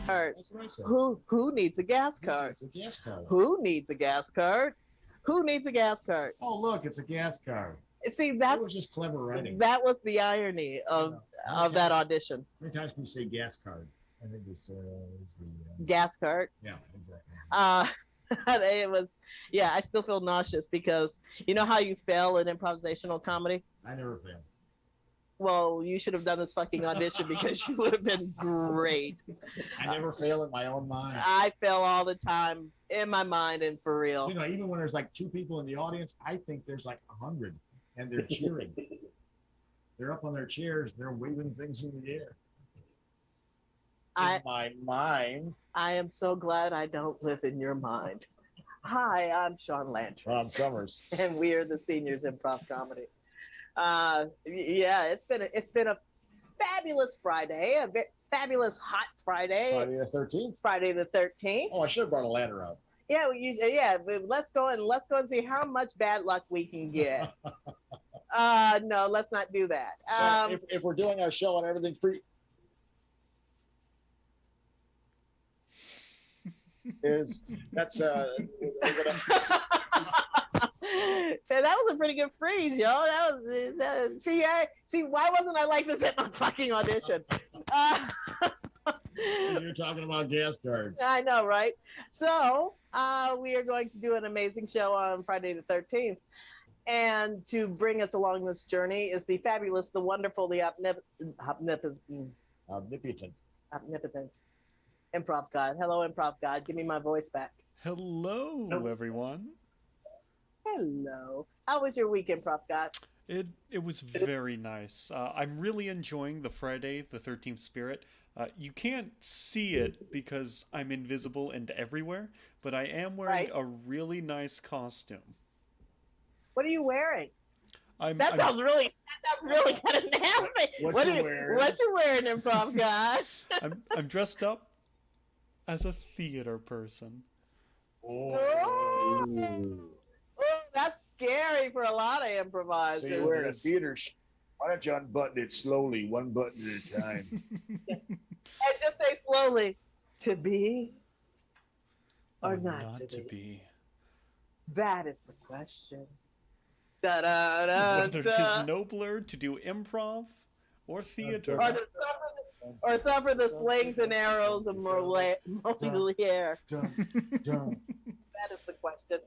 card? That's what I said. Who needs a gas card? It's a gas card. Who needs a gas card? Who needs a gas card? Oh, look, it's a gas card. See, That was just clever writing. That was the irony of that audition. How many times can you say gas card? I think this is the gas card. Yeah, exactly. It was, yeah. I still feel nauseous because you know how you fail in improvisational comedy. I never fail. Well, you should have done this fucking audition because you would have been great. I never fail in my own mind. I fail all the time in my mind and for real. You know, even when there's like 2 people in the audience, I think there's like 100 and they're cheering. They're up on their chairs. They're waving things in the air. In my mind. I am so glad I don't live in your mind. Hi, I'm Sean Lantry. Ron Summers. And we are the Seniors Improv Comedy. Yeah, it's been a fabulous Friday, a fabulous hot Friday. Friday the 13th. Friday the 13th. Oh, I should have brought a ladder out. Yeah, let's go and see how much bad luck we can get. No, let's not do that. So if we're doing our show and everything free, that was a pretty good freeze, yo. See, why wasn't I like this at my fucking audition? You're talking about gas cards. I know, right? So we are going to do an amazing show on Friday the 13th. And to bring us along this journey is the fabulous, the wonderful, the omnipotent improv god. Hello, improv god. Give me my voice back. Hello, everyone. Hello. How was your week, improv god? It was very nice. I'm really enjoying the Friday the 13th spirit. You can't see it because I'm invisible and everywhere, but I am wearing a really nice costume. What are you wearing? That sounds really kind of nasty. What you wearing, improv guy? I'm dressed up as a theater person. Oh, that's scary for a lot of improvisers. So you're wearing a theater. Why don't you unbutton it slowly, one button at a time? And just say slowly, to be or not to be. That is the question. Whether it is nobler to do improv or theater. Or suffer the slings and arrows of Moliere. That is the question.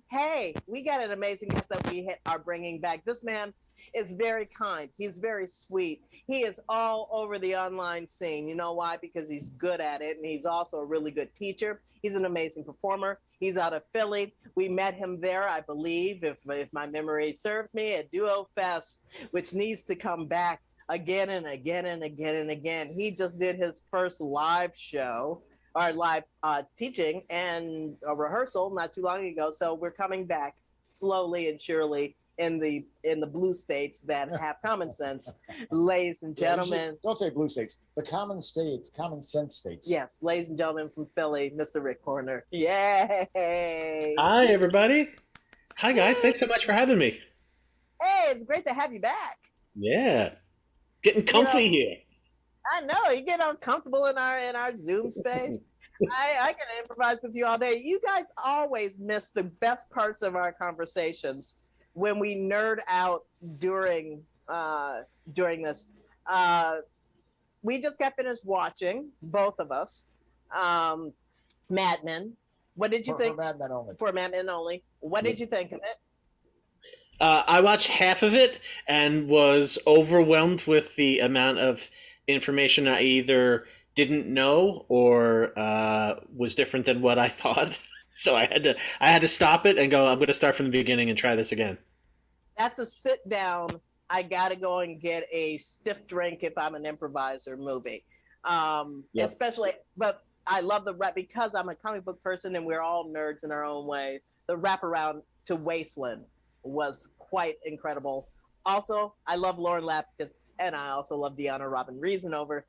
Hey, we got an amazing guest that we are bringing back. This man is very kind. He's very sweet. He is all over the online scene. You know why? Because he's good at it, and he's also a really good teacher. He's an amazing performer. He's out of Philly. We met him there, I believe, if my memory serves me, at Duo Fest, which needs to come back again and again and again and again. He just did his first live show, or live teaching and a rehearsal not too long ago. So we're coming back slowly and surely in the blue states that have common sense, ladies and gentlemen. Don't say blue states. The common sense states. Yes, ladies and gentlemen from Philly, Mr. Rick Horner. Yay! Hi, everybody. Hi, guys. Thanks so much for having me. Hey, it's great to have you back. Yeah, getting comfy here. I know you get uncomfortable in our Zoom space. I can improvise with you all day. You guys always miss the best parts of our conversations when we nerd out during this. We just got finished watching, both of us, Mad Men. What did you think? For Mad Men only. For Mad Men only. What did you think of it? I watched half of it and was overwhelmed with the amount of information I either didn't know or was different than what I thought. So I had to stop it and go, I'm going to start from the beginning and try this again. That's a sit down. I got to go and get a stiff drink if I'm an improviser movie. Yep. Especially, but I love the rap because I'm a comic book person and we're all nerds in our own way. The wraparound to Wasteland was quite incredible. Also, I love Lauren Lapkus, and I also love Deanna Robin Reasonover,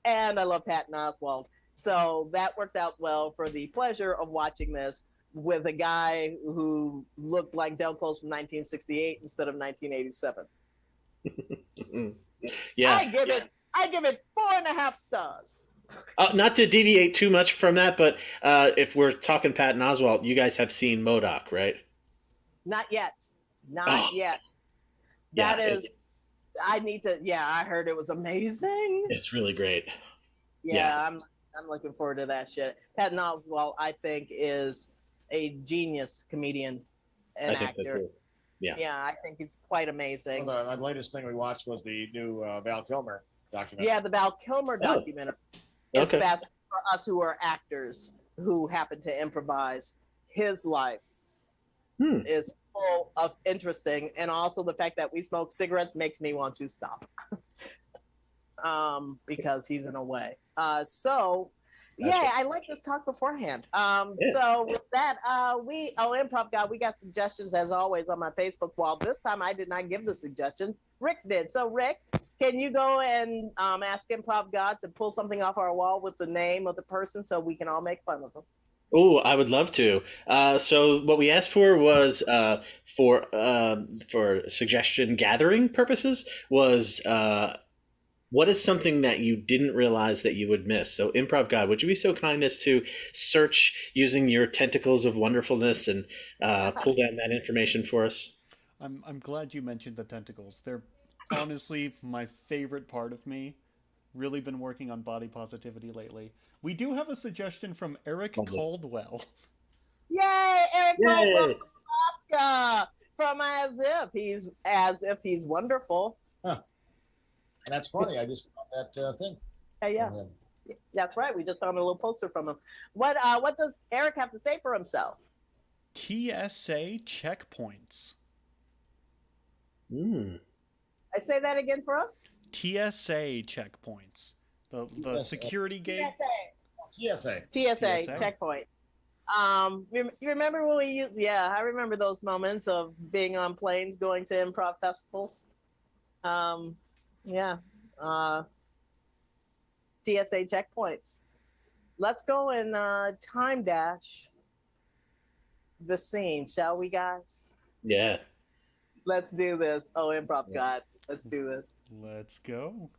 and I love Patton Oswalt. So that worked out well for the pleasure of watching this with a guy who looked like Del Close from 1968 instead of 1987. Yeah, I give it 4.5 stars. Not to deviate too much from that, but if we're talking Patton Oswalt, you guys have seen MODOK, right? Not yet. Not Oh, yet. yeah, That is, I need to. Yeah, I heard it was amazing. it's really great. Yeah, I'm looking forward to that shit. Patton Oswalt, I think, is a genius comedian and I think so actor. too. Yeah. Yeah, I think he's quite amazing. Well, the latest thing we watched was the new Val Kilmer documentary. Yeah, the Val Kilmer documentary is Okay. fascinating for us who are actors who happen to improvise. His life is full of interesting, and also the fact that we smoke cigarettes makes me want to stop. Because he's in a way. So yeah, I like this talk beforehand. So with that, Improv God, we got suggestions as always on my Facebook wall. This time I did not give the suggestion. Rick did. So Rick, can you go and ask Improv God to pull something off our wall with the name of the person so we can all make fun of them? Oh, I would love to. So what we asked for was for suggestion gathering purposes was what is something that you didn't realize that you would miss? So Improv God, would you be so kind as to search using your tentacles of wonderfulness and pull down that information for us? I'm glad you mentioned the tentacles. They're honestly my favorite part of me. Really been working on body positivity lately. We do have a suggestion from Eric Caldwell. Yay, Eric Caldwell Yay! from Alaska, from As If He's Wonderful. Huh. And that's funny. I just found that thing. Yeah. That's right. We just found a little poster from him. What does Eric have to say for himself? TSA checkpoints. I say that again for us. TSA checkpoints. The security gate. TSA checkpoint. You remember when we used? Yeah, I remember those moments of being on planes, going to improv festivals. Yeah. TSA checkpoints. Let's go and time dash the scene, shall we, guys? Yeah. Let's do this. Oh, Improv God. Let's do this. Let's go.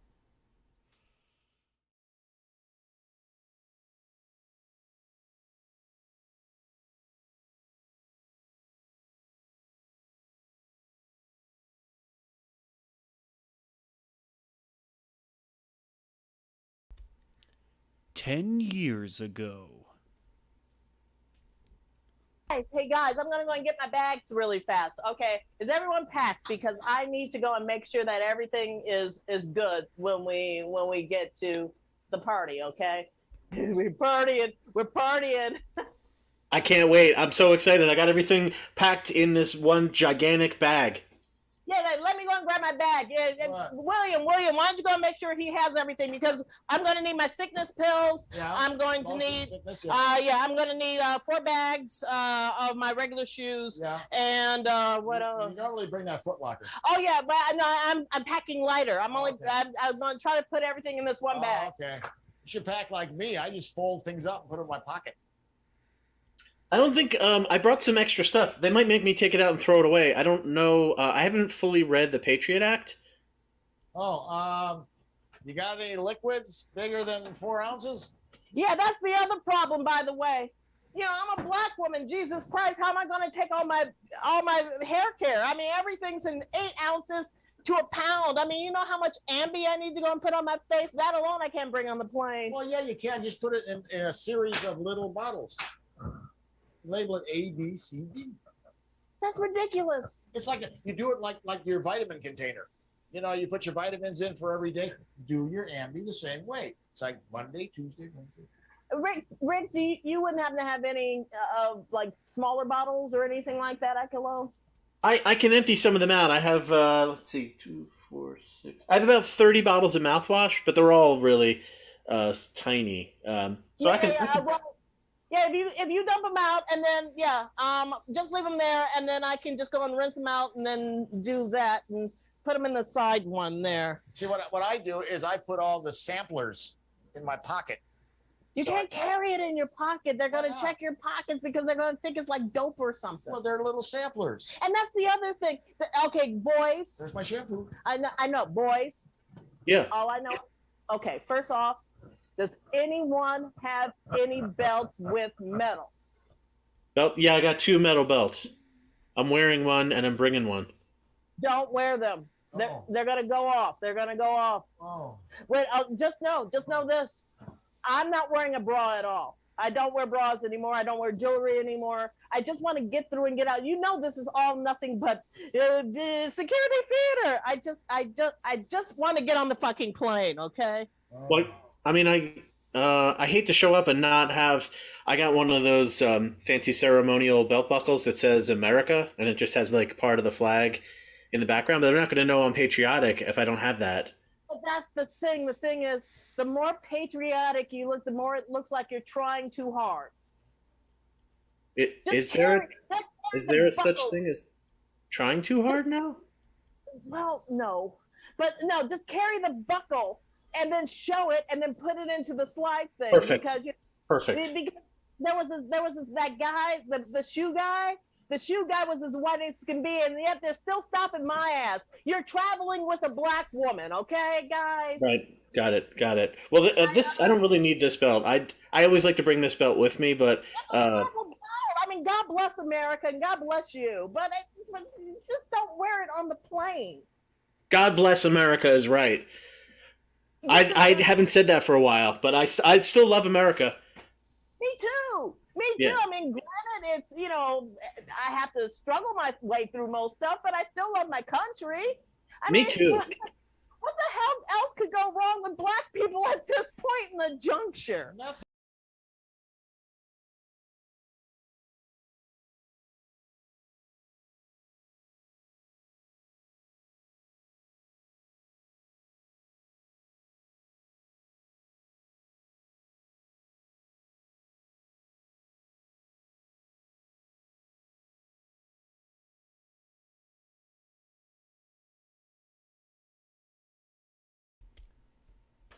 "10 years ago." Hey guys, I'm gonna go and get my bags really fast. Okay, is everyone packed? Because I need to go and make sure that everything is good when we get to the party. Okay, we're partying. I can't wait. I'm so excited. I got everything packed in this one gigantic bag. Yeah, let me go and grab my bag. William, why don't you go and make sure he has everything, because I'm going to need my sickness pills. Yeah. I'm going to need, I'm going to need 4 bags of my regular shoes. Yeah. And what else? You normally bring that Foot Locker. Oh yeah, but no, I'm packing lighter. I'm going to try to put everything in this one bag. Okay. You should pack like me. I just fold things up and put it in my pocket. I don't think I brought some extra stuff. They might make me take it out and throw it away. I don't know. I haven't fully read the Patriot Act. Oh, you got any liquids bigger than 4 ounces? Yeah, that's the other problem, by the way. You know, I'm a black woman. Jesus Christ, how am I going to take all my hair care? I mean, everything's in 8 ounces to a pound. I mean, you know how much Ambi I need to go and put on my face? That alone I can't bring on the plane. Well, yeah, you can. Just put it in a series of little bottles. Label it A, B, C, D. That's ridiculous. It's like you do it like your vitamin container. You know, you put your vitamins in for every day. Do your Ambi the same way. It's like Monday, Tuesday, Wednesday. Rick, you wouldn't happen to have any like smaller bottles or anything like that I can loan? I can empty some of them out. I have let's see, 2, 4, 6. I have about 30 bottles of mouthwash, but they're all really tiny. So I can. Yeah, if you dump them out and then just leave them there, and then I can just go and rinse them out and then do that and put them in the side one there. See, what I do is I put all the samplers in my pocket. You can't carry it in your pocket. They're going to check your pockets because they're going to think it's like dope or something. Well, they're little samplers. And that's the other thing. Okay, boys. There's my shampoo. I know, boys. Yeah. All I know. Okay, first off, Does anyone have any belts with metal? Belt? Yeah, I got 2 metal belts. I'm wearing one and I'm bringing one. Don't wear them. They're gonna go off. They're gonna go off. Oh. Wait, just know this. I'm not wearing a bra at all. I don't wear bras anymore. I don't wear jewelry anymore. I just want to get through and get out. You know, this is all nothing but security theater. I just want to get on the fucking plane. Okay. What? I mean, I hate to show up and not have. I got one of those fancy ceremonial belt buckles that says America, and it just has like part of the flag in the background. But they're not going to know I'm patriotic if I don't have that. But that's the thing. The thing is, the more patriotic you look, the more it looks like you're trying too hard. Is there a such thing as trying too hard now? Well, no, but no, just carry the buckle and then show it and then put it into the slide thing. Perfect. Because there was that guy, the shoe guy. The shoe guy was as white as can be, and yet they're still stopping my ass. You're traveling with a black woman, okay, guys? Right. Got it. Well, this I don't really need this belt. I always like to bring this belt with me, but I mean, God bless America and God bless you, but just don't wear it on the plane. God bless America is right. I haven't said that for a while, but I still love America. Me too. Yeah. I mean, granted, it's, I have to struggle my way through most stuff, but I still love my country. Me too. What the hell else could go wrong with black people at this point in the juncture? Nothing.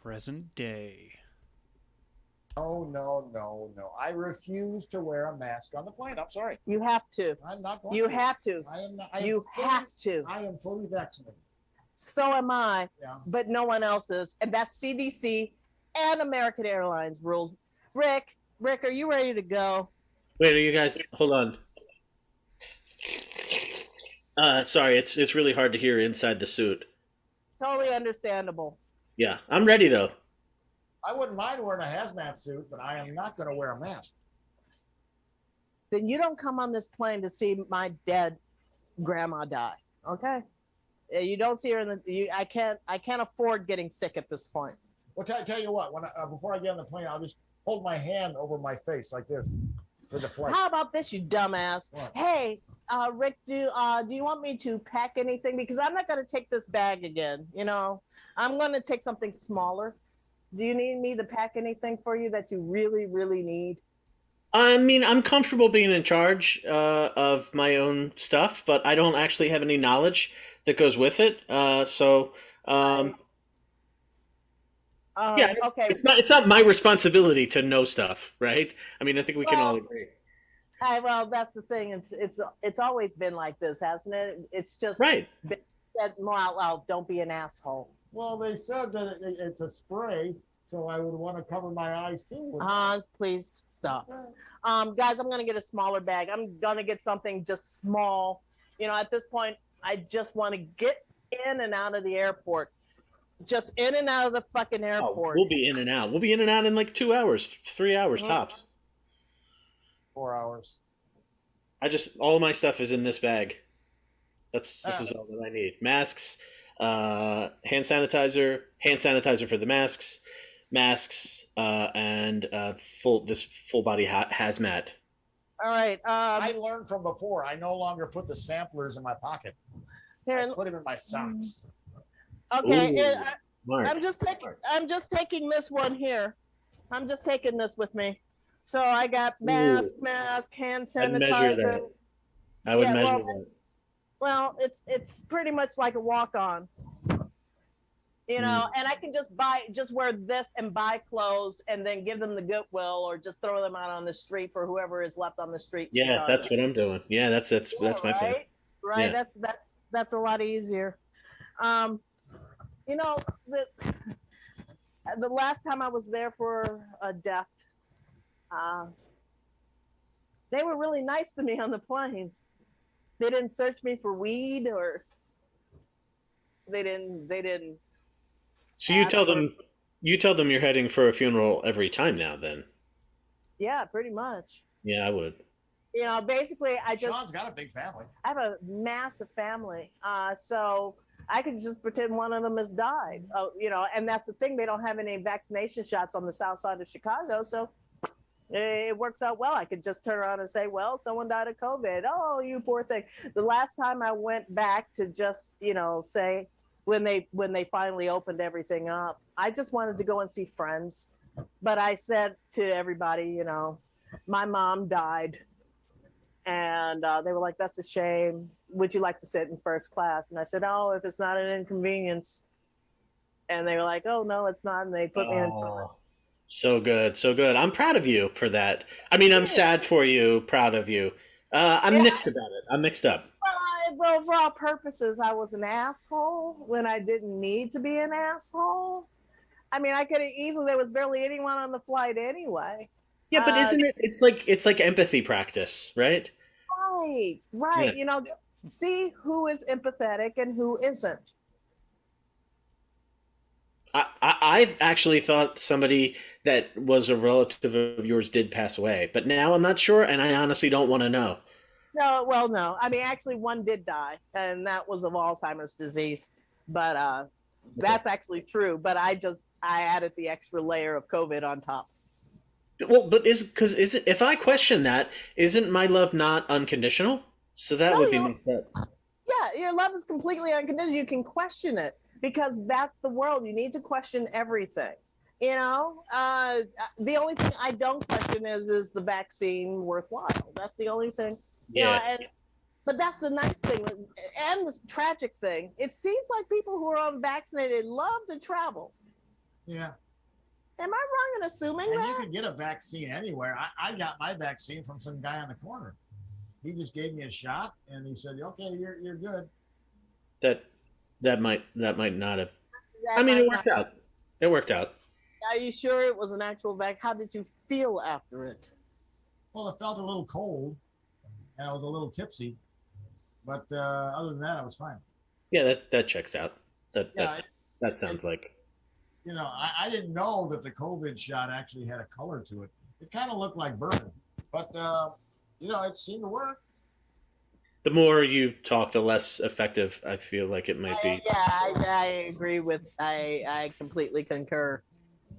Present day. Oh, no. I refuse to wear a mask on the plane. I'm sorry. You have to. I'm not going You to. have to. Have to. I am fully vaccinated. So am I, Yeah. but no one else is. And that's CDC and American Airlines rules. Rick, are you ready to go? Wait, are you guys? Hold on. Sorry, it's really hard to hear inside the suit. Totally understandable. Yeah, I'm ready though. I wouldn't mind wearing a hazmat suit, but I am not going to wear a mask. Then you don't come on this plane to see my dead grandma die. Okay? You don't see her in the. I can't afford getting sick at this point. Well, tell you what. When before I get on the plane, I'll just hold my hand over my face like this for the flight. How about this, you dumbass? What? Hey, Rick, do you want me to pack anything? Because I'm not going to take this bag again. I'm going to take something smaller. Do you need me to pack anything for you that you really, really need? I mean, I'm comfortable being in charge of my own stuff, but I don't actually have any knowledge that goes with it. Yeah, okay. It's not my responsibility to know stuff, right? I mean, I think we can all agree. Well, that's the thing. It's always been like this, hasn't it? It's just Right. been said more out loud. Don't be an asshole. Well, they said that it's a spray, so I would want to cover my eyes too. Hans, please stop. Guys, I'm gonna get a smaller bag. I'm gonna get something just small. At this point, I just want to get in and out of the airport. Just in and out of the fucking airport. We'll be in and out. We'll be in and out in like 2 hours, 3 hours tops. 4 hours. All of my stuff is in this bag. This is all that I need. Masks, hand sanitizer for the masks, and full body hazmat. All right. I learned from before. I no longer put the samplers in my pocket. I put them in my socks. Okay. Ooh, I'm just taking this one here. I'm just taking this with me. So I got mask, hand sanitizer. I'd measure that. I would measure that. Well, it's pretty much like a walk-on. And I can just wear this and buy clothes and then give them the Goodwill or just throw them out on the street for whoever is left on the street. Yeah, that's what I'm doing. Yeah, that's my plan. Right. Yeah. That's a lot easier. the last time I was there for a death, uh, they were really nice to me on the plane. They didn't search me for weed, or they didn't. So you tell them you're heading for a funeral every time now. Then. Yeah, pretty much. Yeah, I would. You know, basically, Sean's got a big family. I have a massive family, so I could just pretend one of them has died. You know, and that's the thing. They don't have any vaccination shots on the south side of Chicago, so it works out well. I could just turn around and say, well, someone died of COVID. Oh, you poor thing. The last time I went back to just, you know, say when they finally opened everything up, I just wanted to go and see friends. But I said to everybody, you know, my mom died. And they were like, that's a shame. Would you like to sit in first class? And I said, oh, if it's not an inconvenience. And they were like, oh, no, it's not. And they put me in front. So good. So good. I'm proud of you for that. I mean, I'm sad for you, proud of you. I'm mixed about it. I'm mixed up. Well, for all purposes, I was an asshole when I didn't need to be an asshole. I mean, I could have easily, there was barely anyone on the flight anyway. Yeah, but isn't it? It's like empathy practice, right? Right. Yeah. You know, just see who is empathetic and who isn't. I've actually thought somebody that was a relative of yours did pass away, but now I'm not sure, and I honestly don't want to know. No, well, no. I mean, actually, one did die, and that was of Alzheimer's disease. But that's actually true. But I added the extra layer of COVID on top. Well, but if I question that, isn't my love not unconditional? So that would be mixed up. Yeah, your love is completely unconditional. You can question it because that's the world. You need to question everything. You know, the only thing I don't question is the vaccine worthwhile? That's the only thing. You know, but that's the nice thing and the tragic thing. It seems like people who are unvaccinated love to travel. Yeah. Am I wrong in assuming that? You can get a vaccine anywhere. I got my vaccine from some guy on the corner. He just gave me a shot and he said, "Okay, you're good." That might not have. I mean, it worked out. It worked out. Are you sure it was an actual vaccine? How did you feel after it? Well, it felt a little cold, and I was a little tipsy, but other than that, I was fine. Yeah, that checks out. That sounds like. You know, I didn't know that the COVID shot actually had a color to it. It kind of looked like bourbon, but you know, it seemed to work. The more you talk, the less effective I feel like it might be. Yeah, I agree with. I completely concur.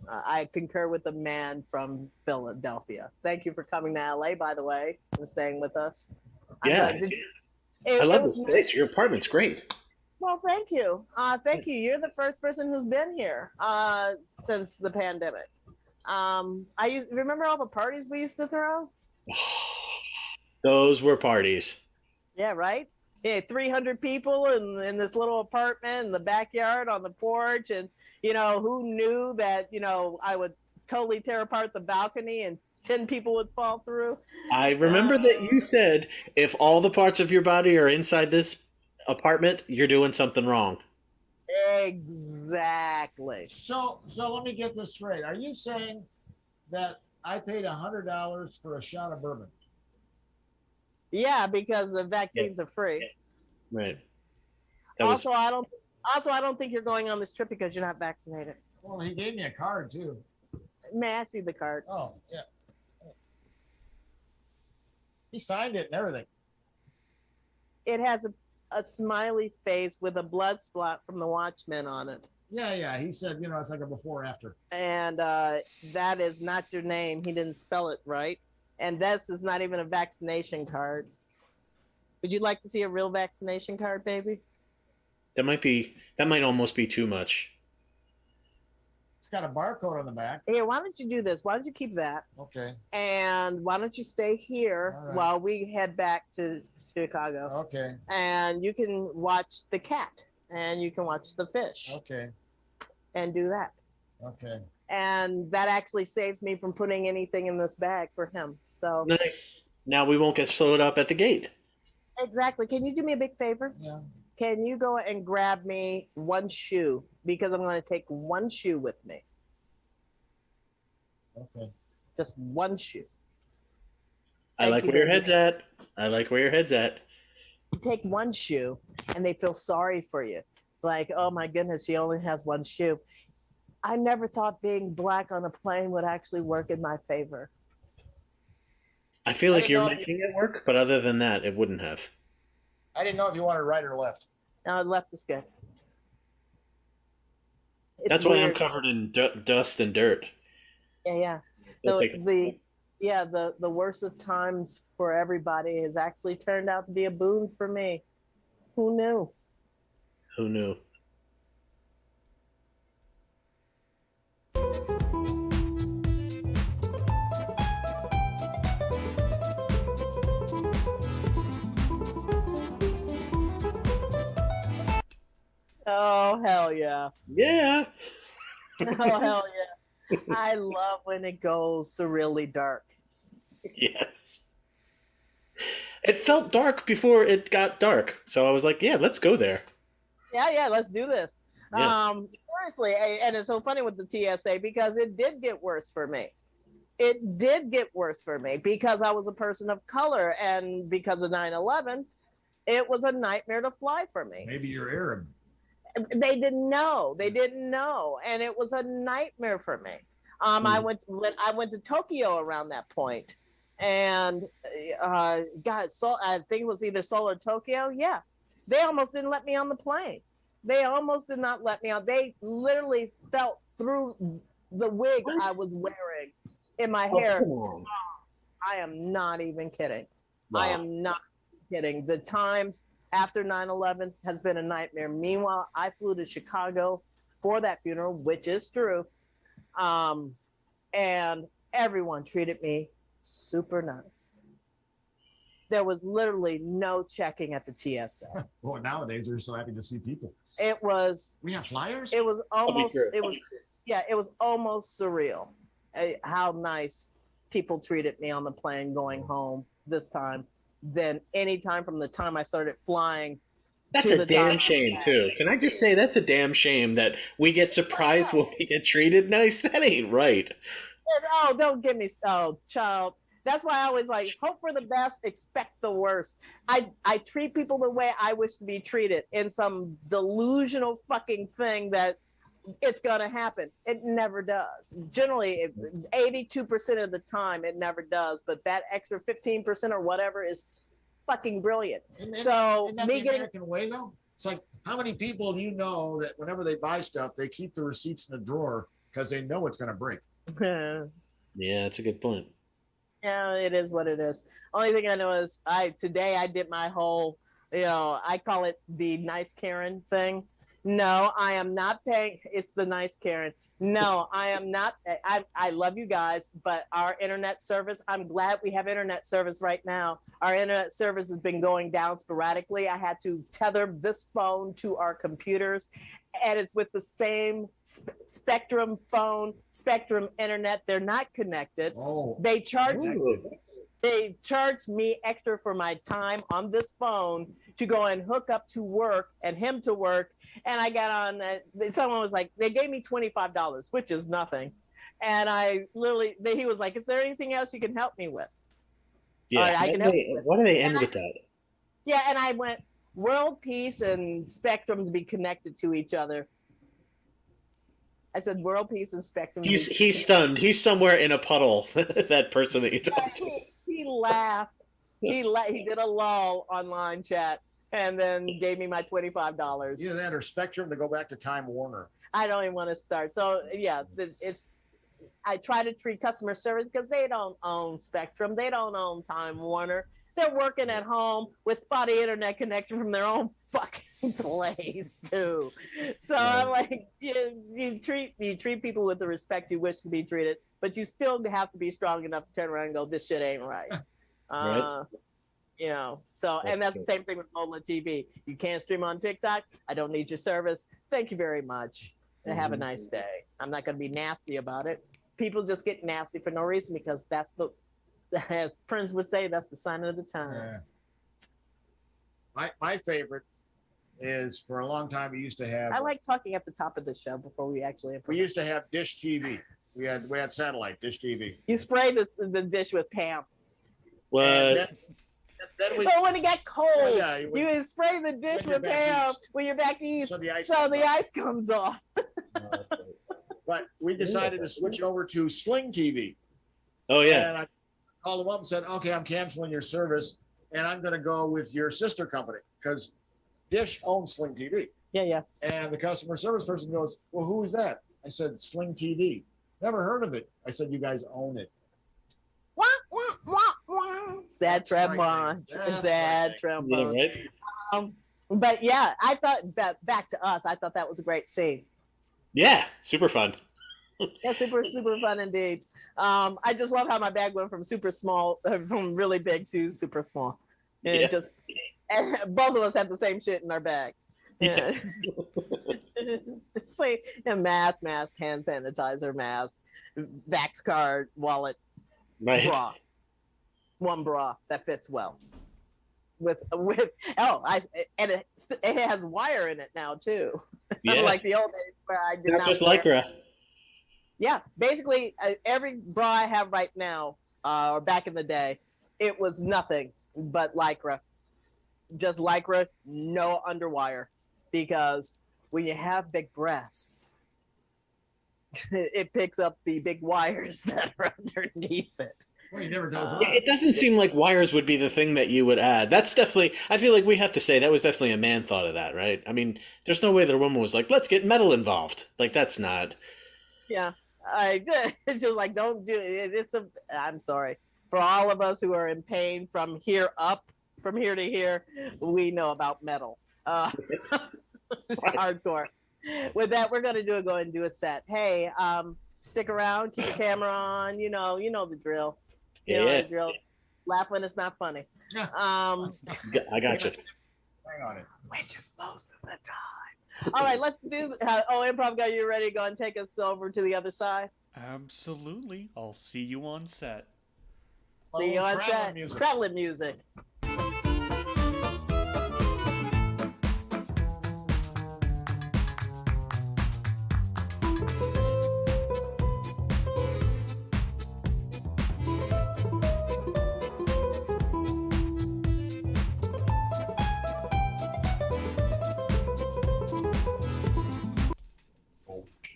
I concur with the man from Philadelphia. Thank you for coming to LA, by the way, and staying with us. Yeah, I love this place. Your apartment's great. Well, thank you. Thank you. You're the first person who's been here since the pandemic. Remember all the parties we used to throw? Those were parties. Yeah, right? Yeah, 300 people in this little apartment in the backyard on the porch. And, you know, who knew that, you know, I would totally tear apart the balcony and 10 people would fall through. I remember that you said if all the parts of your body are inside this apartment, you're doing something wrong. Exactly. So let me get this straight. Are you saying that I paid $100 for a shot of bourbon? Yeah, because the vaccines are free. Right. I don't think you're going on this trip because you're not vaccinated. Well, he gave me a card too. May I see the card? Oh, yeah. He signed it and everything. It has a smiley face with a blood spot from the Watchmen on it. Yeah. He said, you know, it's like a before after. And that is not your name. He didn't spell it right. And this is not even a vaccination card. Would you like to see a real vaccination card, baby? That might almost be too much. It's got a barcode on the back. Here, why don't you do this? Why don't you keep that? Okay. And why don't you stay here while we head back to Chicago? Okay. And you can watch the cat and you can watch the fish. Okay. And do that. Okay. And that actually saves me from putting anything in this bag for him. So nice. Now we won't get slowed up at the gate. Exactly. Can you do me a big favor? Yeah. Can you go and grab me one shoe? Because I'm going to take one shoe with me. Okay. Just one shoe. I like where your head's at. I like where your head's at. You take one shoe and they feel sorry for you. Like, oh my goodness, she only has one shoe. I never thought being black on a plane would actually work in my favor. I feel like you're didn't know making it work, but other than that, it wouldn't have. I didn't know if you wanted right or left. No, left is good. That's why I'm covered in dust and dirt. Yeah. The worst of times for everybody has actually turned out to be a boon for me. Who knew? Who knew? Oh, hell yeah. Yeah. Oh, hell yeah. I love when it goes surreally dark. Yes. It felt dark before it got dark. So I was like, yeah, let's go there. Yeah, let's do this. Yeah. Seriously, and it's so funny with the TSA because it did get worse for me. It did get worse for me because I was a person of color, and because of 9/11, it was a nightmare to fly for me. Maybe you're Arab. They didn't know, and it was a nightmare for me. I went to Tokyo around that point, and I think it was either Seoul or Tokyo. Yeah, they almost didn't let me on the plane. They almost did not let me on. They literally felt through the wig I was wearing in my hair. Oh, I am not even kidding. wow. I am not kidding. The times after 9/11 has been a nightmare. Meanwhile, I flew to Chicago for that funeral, which is true. And everyone treated me super nice. There was literally no checking at the TSA. Well, nowadays they're so happy to see people. We have flyers? It was almost surreal how nice people treated me on the plane going home this time than any time from the time I started flying. That's a damn shame, too. Can I just say that's a damn shame that we get surprised when we get treated nice? That ain't right. Oh, don't get me. Oh, child. That's why I always like, hope for the best, expect the worst. I treat people the way I wish to be treated in some delusional fucking thing that it's going to happen. It never does. Generally, 82% of the time, it never does. But that extra 15% or whatever is fucking brilliant. Isn't So that me the getting American way, though? It's like, how many people do you know that whenever they buy stuff, they keep the receipts in a drawer because they know it's going to break? Yeah, that's a good point. Yeah, it is what it is. Only thing I know is today I did my whole, I call it the nice Karen thing. No, I am not paying. It's the nice Karen. No, I am not. I love you guys, but our internet service, I'm glad we have internet service right now. Our internet service has been going down sporadically. I had to tether this phone to our computers, and it's with the same Spectrum phone, Spectrum internet. They're not connected. Oh, They charge me extra for my time on this phone to go and hook up to work and him to work. And I got on, someone was like, they gave me $25, which is nothing. And he was like, is there anything else you can help me with? Yeah. All right, I can help you with. Why do they end with that? Yeah, and I went, World Peace and Spectrum to be connected to each other. I said World Peace and Spectrum. He's stunned. He's somewhere in a puddle. That person that you talked to. He laughed. He did a lull online chat and then gave me my $25. either that or Spectrum to go back to Time Warner. I don't even want to start. So yeah, I try to treat customer service because they don't own Spectrum. They don't own Time Warner. They're working at home with spotty internet connection from their own fucking place too. So I'm like, you treat people with the respect you wish to be treated, but you still have to be strong enough to turn around and go, this shit ain't right. Right. So, and that's the same thing with mobile TV. You can't stream on TikTok. I don't need your service. Thank you very much. And have a nice day. I'm not going to be nasty about it. People just get nasty for no reason because as Prince would say, that's the sign of the times. Yeah. My favorite is, for a long time we used to have. I like talking at the top of the show before we actually. We used to have Dish TV, We had satellite, dish TV. You spray the dish with Pam. What? And then we, But when it got cold, yeah, you spray the dish you're with back Pam east. when you're back east, so the ice. so the ice comes off. But we decided to switch over to Sling TV. Oh yeah. And I called them up and said, okay, I'm canceling your service and I'm going to go with your sister company because Dish owns Sling TV. Yeah. And the customer service person goes, well, who is that? I said, Sling TV. Never heard of it. I said, you guys own it. Wah, wah, wah, wah. Sad trombone. That's Sad frightening. Yeah, trombone. right? But yeah, I thought back to us. I thought that was a great scene. Yeah, super fun. Yeah, super fun indeed. I just love how my bag went from super small, from really big to super small. And Yeah. it just, and both of us had the same shit in our bag. Yeah. It's like a mask, hand sanitizer, mask, Vax card, wallet, Right. bra, one bra that fits well. And it has wire in it now too. Yeah. Like the old days where I did Not just wear- Lycra. Yeah, basically every bra I have right now, or back in the day, it was nothing but Lycra. Just Lycra, no underwire. Because when you have big breasts, it picks up the big wires that are underneath it. Well, you never does. Yeah, it doesn't seem like wires would be the thing that you would add. That's definitely, I feel like we have to say that was definitely a man thought of that, right? I mean, there's no way the woman was like, let's get metal involved. Like, that's not. Yeah, it's just like, don't do it. I'm sorry. For all of us who are in pain from here to here, we know about metal. Hardcore. With that, we're going to go ahead and do a set. Hey, stick around, keep your camera on. You know the drill. You know the drill. Laugh when it's not funny. I got you. Hang on it. Which is most of the time. All right, let's do. Improv guy, you ready to go and take us over to the other side? Absolutely. I'll see you on set. See you on Traveling set. music. Traveling music.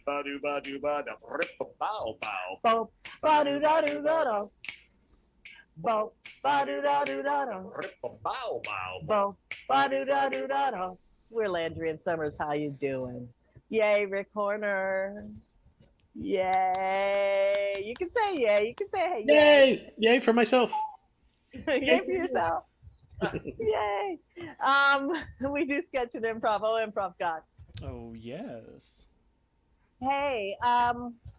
Ba-do-ba-do-ba-da, rip-a-bow-bow. Bo ba-do-da-do-da-do. Bo ba-do-da-do-da-do. Rip-a-bow-bow. Bo ba-do-da-do-da-do. We're Landry and Summers. How you doing? Yay, Rick Horner. Yay. You can say yay. You can say hey, yay. Yay! Yay for myself. Yay for yourself. Yay. We do sketch and improv. Oh, improv God. Oh, yes. Hey,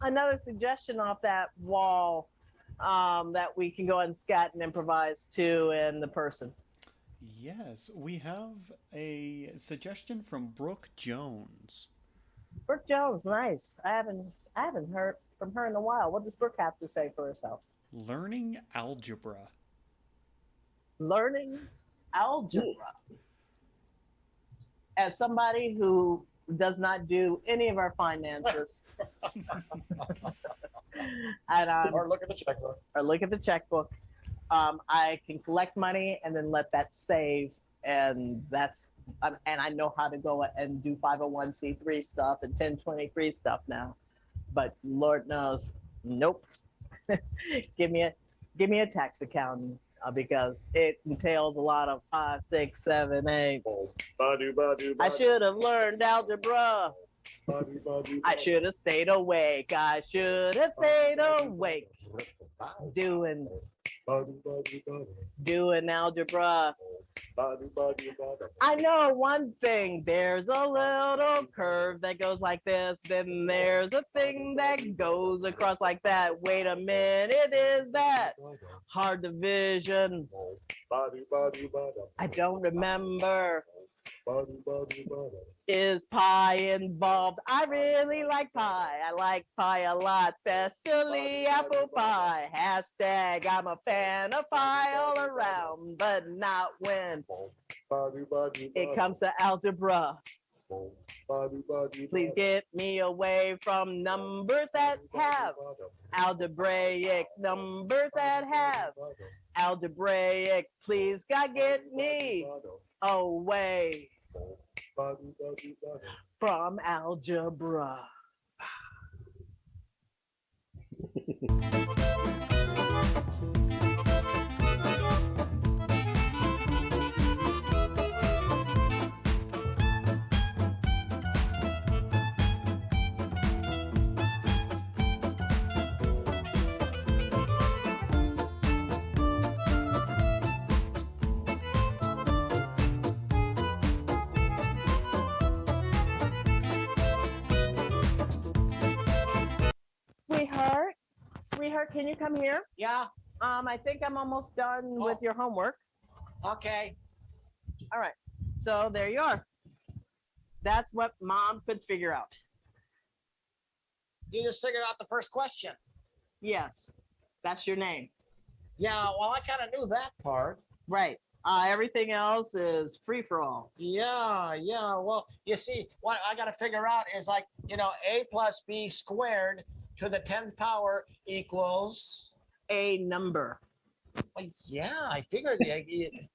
another suggestion off that wall that we can go and scat and improvise to in the person. Yes, we have a suggestion from Brooke Jones. Brooke Jones, nice. I haven't heard from her in a while. What does Brooke have to say for herself? Learning algebra. Learning algebra. As somebody who does not do any of our finances, and Or look at the checkbook. I look at the checkbook. I can collect money and then let that save, and and I know how to go and do 501c3 stuff and 1023 stuff now. But Lord knows, nope. give me a tax accountant because it entails a lot of 5, 6, 7, 8. Ba-do-ba-do-ba-da. I should have learned algebra. Ba-do-ba-do-ba-da. I should have stayed awake. I should have stayed awake Rip-a-bow. doing Ba-do-ba-do-ba-da. doing algebra. Ba-do-ba-do-ba-da. I know one thing. There's a little curve that goes like this. Then there's a thing that goes across like that. Wait a minute, is that hard division? Ba-do-ba-do-ba-da. I don't remember. Ba-do-ba-do-ba-da. Is pie involved? I really like pie. I like pie a lot, especially apple pie. Hashtag I'm a fan of pie all around, but not when Ba-do-ba-do-ba-da. it comes to algebra. Please get me away from numbers that have algebraic numbers that have algebraic. Please, God, get me away from algebra. Sweetheart, can you come here? Yeah. I think I'm almost done with your homework. Okay. All right. So there you are. That's what Mom could figure out. You just figured out the first question. Yes. That's your name. Yeah, well, I kind of knew that part. Right. Everything else is free for all. Yeah. Well, you see, what I got to figure out is like, a plus b squared to the 10th power equals a number. Well, yeah, I figured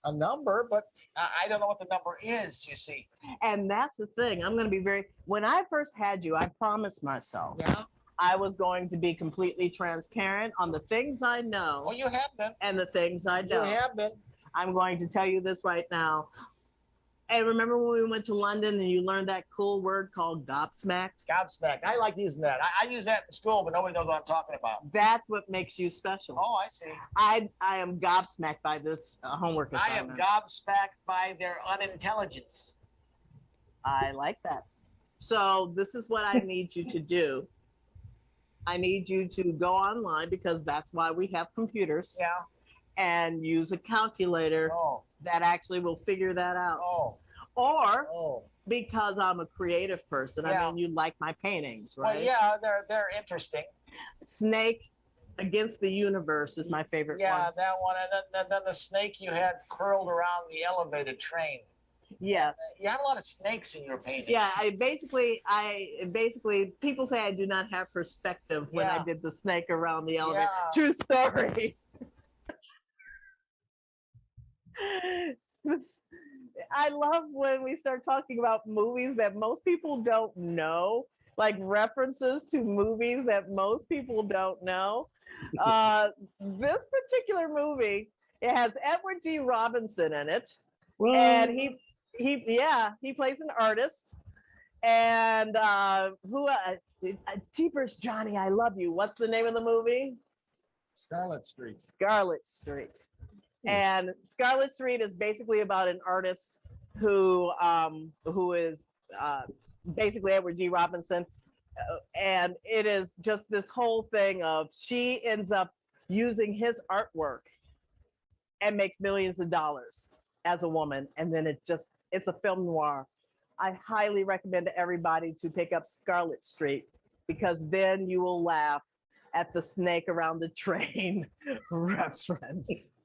a number, but I don't know what the number is, you see. And that's the thing. I'm going to be when I first had you, I promised myself I was going to be completely transparent on the things I know. Well, you have been. And the things I don't. You have been. I'm going to tell you this right now. And remember when we went to London and you learned that cool word called gobsmacked? Gobsmacked. I like using that. I use that in school, but nobody knows what I'm talking about. That's what makes you special. Oh, I see. I am gobsmacked by this homework assignment. I am gobsmacked by their unintelligence. I like that. So this is what I need you to do. I need you to go online because that's why we have computers. Yeah. And use a calculator that actually will figure that out. Or because I'm a creative person, I mean, you like my paintings, right? Well, yeah, they're interesting. Snake Against the Universe is my favorite one. Yeah, that one. And then the snake you had curled around the elevated train. Yes. You had a lot of snakes in your paintings. Yeah, I basically people say I do not have perspective when I did the snake around the elevator. Yeah. True story. I love when we start talking about movies that most people don't know, like references to movies that most people don't know. This particular movie, it has Edward G. Robinson in it. Whoa. And he plays an artist. And Jeepers Johnny, I Love You. What's the name of the movie? Scarlet Street. Scarlet Street. And Scarlet Street is basically about an artist who is basically Edward G. Robinson. And it is just this whole thing of she ends up using his artwork and makes millions of dollars as a woman. And then it's a film noir. I highly recommend to everybody to pick up Scarlet Street because then you will laugh at the snake around the train reference.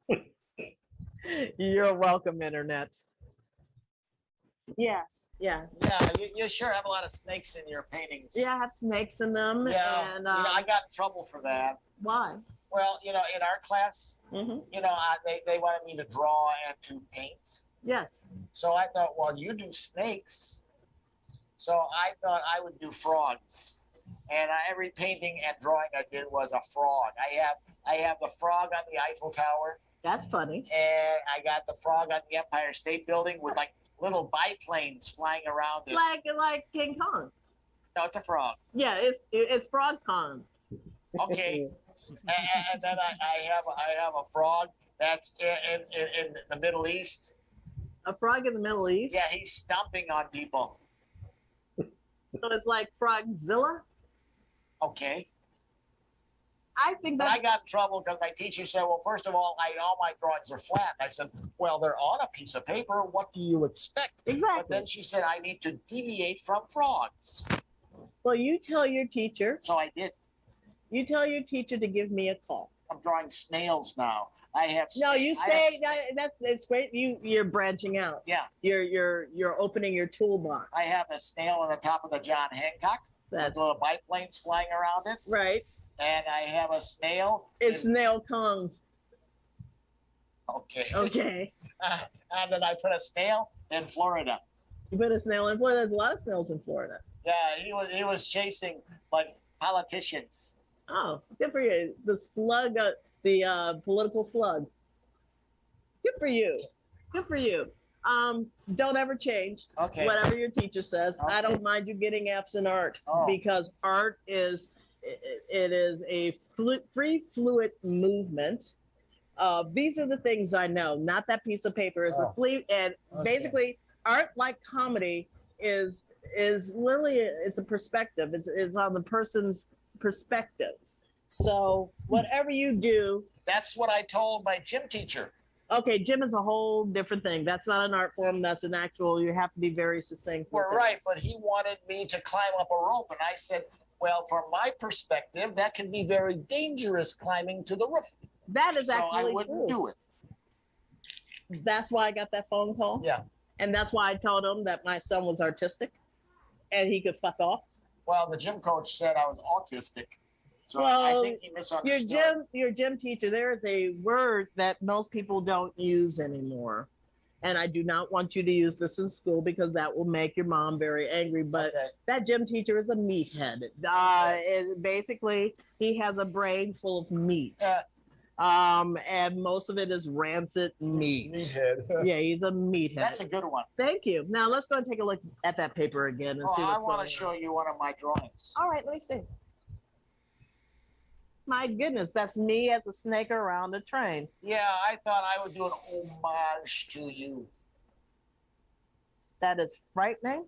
You're welcome, Internet. Yes, yeah. Yeah, you sure have a lot of snakes in your paintings. Yeah, I have snakes in them. Yeah, and I got in trouble for that. Why? Well, in art class, they wanted me to draw and to paint. Yes. So I thought, well, you do snakes. So I thought I would do frogs. And every painting and drawing I did was a frog. I have the frog on the Eiffel Tower. That's funny. And I got the frog on the Empire State Building with like little biplanes flying around it. Like King Kong. No, it's a frog. Yeah, it's Frog Kong. Okay. and then I have a frog that's in the Middle East. A frog in the Middle East? Yeah, he's stomping on people. So it's like Frogzilla? Okay. I think that I got in trouble because my teacher said, well, first of all, all my drawings are flat. I said, well, they're on a piece of paper. What do you expect? Exactly. But then she said, I need to deviate from frogs. Well, you tell your teacher. So I did. You tell your teacher to give me a call. I'm drawing snails now. I have. No, you I have- stay. It's great. You're branching out. Yeah, You're opening your toolbox. I have a snail on the top of the John Hancock. That's with little biplanes flying around it, right. and I have a snail. It's in- Snail Kong. okay. Okay. And then I put a snail in Florida. You put a snail in Florida. There's a lot of snails in Florida. Yeah, he was chasing like politicians. Oh, good for you. The slug, the political slug. Good for you. Good for you. Don't ever change. Okay. Whatever your teacher says. I Okay. don't mind you getting F's in art Oh. because art is it is a free fluid movement. These are the things I know. Not that piece of paper is a Oh. flea. And Okay. basically, art like comedy is literally it's a perspective. It's on the person's perspective. So whatever you do, That's what I told my gym teacher. okay, gym is a whole different thing. That's not an art form. That's an actual. You have to be very succinct. with We're it. right, but he wanted me to climb up a rope, and I said, "Well, from my perspective, that can be very dangerous climbing to the roof. That is So I actually wouldn't true. do it." That's why I got that phone call. Yeah. And that's why I told him that my son was artistic, and he could fuck off. Well, the gym coach said I was autistic, so Well, I think he misunderstood. Your gym teacher. There is a word that most people don't use anymore, and I do not want you to use this in school because that will make your mom very angry. But Okay. that gym teacher is a meathead. Basically, he has a brain full of meat. And most of it is rancid meat. Meathead. Yeah, he's a meathead. That's a good one. Thank you. Now let's go and take a look at that paper again and Oh, see what's I going want on. to show you one of my drawings. All right, let me see. My goodness, that's me as a snake around a train. Yeah, I thought I would do an homage to you. That is frightening.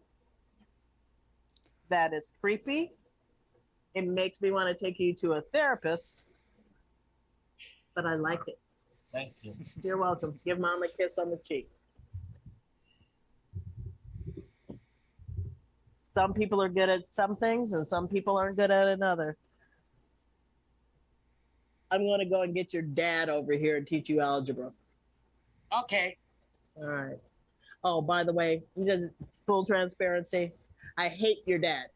That is creepy. It makes me want to take you to a therapist, but I like it. Thank you. You're welcome. Give mom a kiss on the cheek. Some people are good at some things and some people aren't good at another. I'm going to go and get your dad over here and teach you algebra. Okay. All right. Oh, by the way, just full transparency, I hate your dad.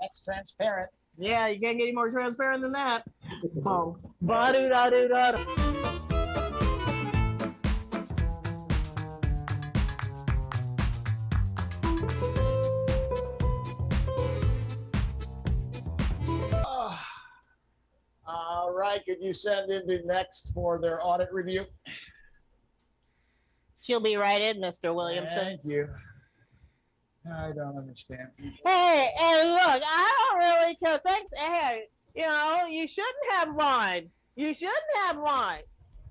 That's transparent. Yeah, you can't get any more transparent than that. Boom. Ba-do-da-do-da-do. All right, could you send in the next for their audit review? She'll be right in, Mr. Williamson. Thank you. I don't understand. Hey, and look, I don't really care. Thanks. Hey, you shouldn't have wine. You shouldn't have wine.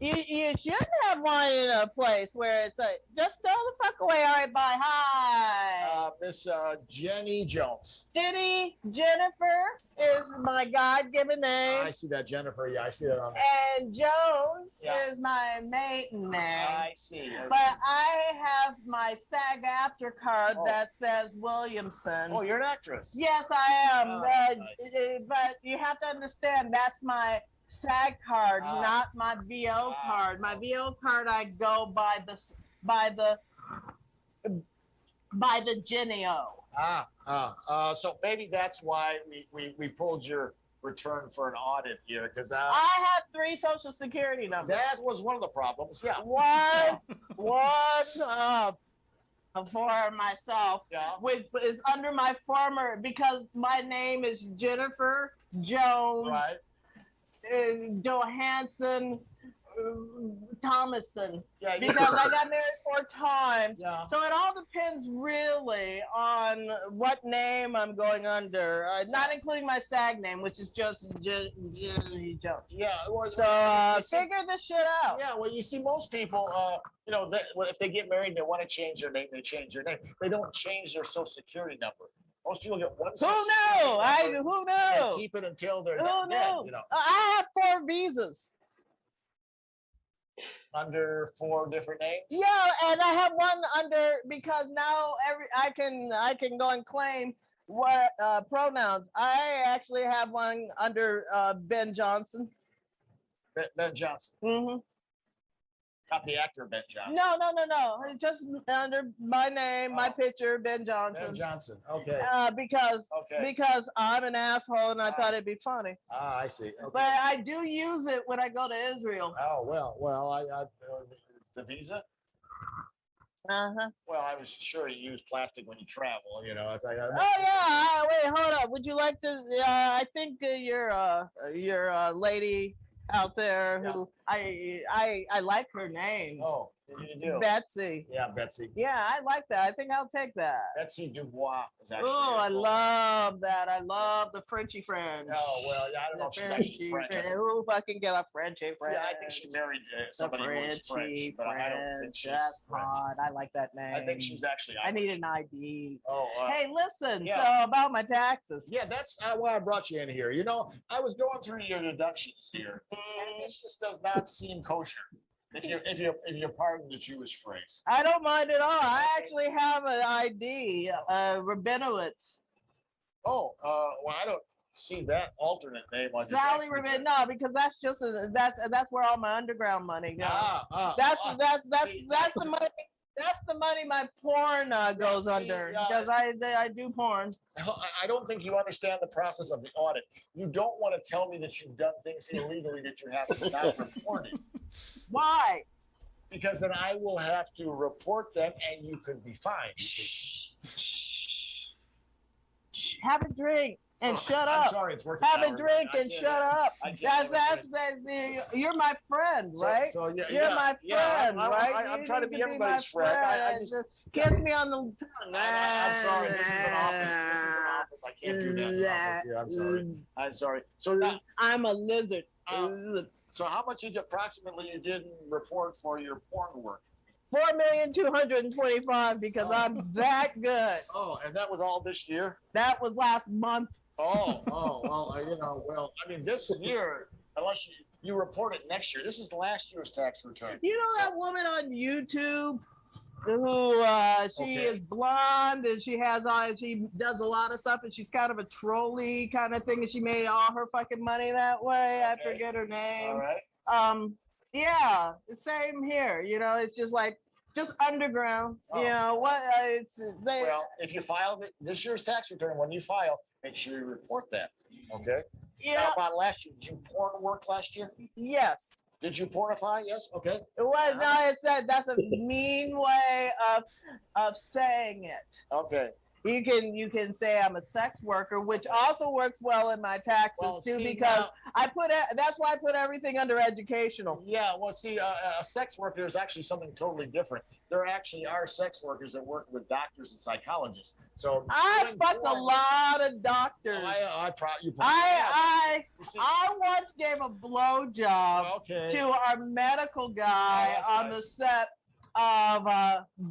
You shouldn't have wine in a place where it's like, just go the fuck away. All right, bye. Hi. Miss Jenny Jones. Jenny Jennifer is my God-given name. I see that, Jennifer. Yeah, I see that on there. And Jones Yeah. is my maiden name. I see. But I have my SAG-AFTRA card Oh. that says Williamson. Oh, you're an actress. Yes, I am. Oh, nice. But you have to understand that's my SAG card, Ah. not my VO Ah. card. My VO card, I go by the Genio. So maybe that's why we pulled your return for an audit here, because I have 3 social security numbers. that was one of the problems. Yeah. One for myself, Yeah. which is under my former, because my name is Jennifer Jones Right. Johansson Thomason, Yeah. because I got married 4 times. Yeah. So it all depends really on what name I'm going under, not including my SAG name, which is just Jenny Jones. Yeah. Well, So you see- figure this shit out. Yeah, well, you see, most people, if they get married, they want to change their name. They change their name. They don't change their social security number. Most people get one. Who social knew? security number. Who They knew? keep it until they're Who dead. knew? I have 4 visas. Under 4 different names. Yeah, and I have one under because now I can go and claim What pronouns? I actually have one under Ben Johnson. Ben Johnson, Mm-hmm. not the actor Ben Johnson. No. Just under my name, my picture, Ben Johnson. Ben Johnson. Okay. Because I'm an asshole and I thought it'd be funny. Ah, I see. Okay. But I do use it when I go to Israel. Oh well, I the visa. Uh-huh. Well, I was sure you use plastic when you travel. You know, it's like. Oh yeah. Wait, hold up. Would you like to? I think you're a lady out there who I like her name. Oh, you do. Betsy. Yeah, Betsy. Yeah, I like that. I think I'll take that. Betsy Dubois is actually. Oh, I full love that. I love the Frenchy French. Oh well, yeah, I don't know if she's actually French. Who fucking get a Frenchy French? Yeah, I think she married somebody who was French, but I don't think she's That's French. hot. I like that name. I think she's actually. I need Irish. an ID. Oh. Hey, listen. yeah. So about my taxes. Yeah, that's why I brought you in here. You know, I was going through your deductions here, and this just does not seem kosher. If you pardon the Jewish phrase. I don't mind at all. I actually have an ID, Rabinowitz. Oh, well, I don't see that alternate name on your Sally tax Rabin. return. No, because that's just that's where all my underground money goes. That's the money. That's the money my porn goes under because I do porn. I don't think you understand the process of the audit. You don't want to tell me that you've done things illegally that you have not reported. Why? Because then I will have to report them and you could be fined. Have a drink and shut I'm up. sorry, it's working. Have a drink and shut up. That's you're my friend, right? So yeah, you're my friend, right? I'm You trying to need be everybody's friend. I just kiss me on the tongue. I'm sorry. This is an office. I can't do that. In the office here. I'm sorry. So now, I'm a lizard. so how much approximately you didn't report for your porn work? 4,225,000 because I'm that good. Oh, and that was all this year? That was last month. Oh, well, I mean, this year, unless you report it next year, this is last year's tax return. You know that woman on YouTube who she is blonde and she does a lot of stuff and she's kind of a trolley kind of thing and she made all her fucking money that way. I forget her name. All right. Yeah, the same here. You know, it's just underground. You know what? Well, if you file this year's tax return, when you file, make sure you report that. Okay. Yeah. Now about last year, did you porn work last year? Yes. Did you pornify? Yes. Okay. It was no. That's a mean way of saying it. Okay. You can say I'm a sex worker, which also works well in my taxes because that's why I put everything under educational. Yeah, well, see, a sex worker is actually something totally different. There actually are sex workers that work with doctors and psychologists. So I fucked a lot of doctors. I once gave a blowjob to our medical guy on the set of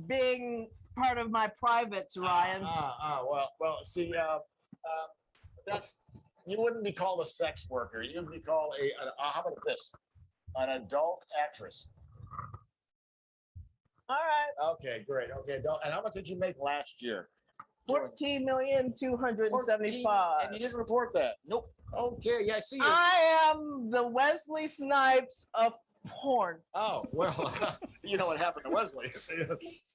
being part of my privates, Ryan. Well, see, that's you wouldn't be called a sex worker. You'd be called how about this? An adult actress. All right. Okay, great. Okay, and how much did you make last year? 14,275,000. And you didn't report that? Nope. Okay, yeah, I see you. I am the Wesley Snipes of porn. Oh, well, you know what happened to Wesley.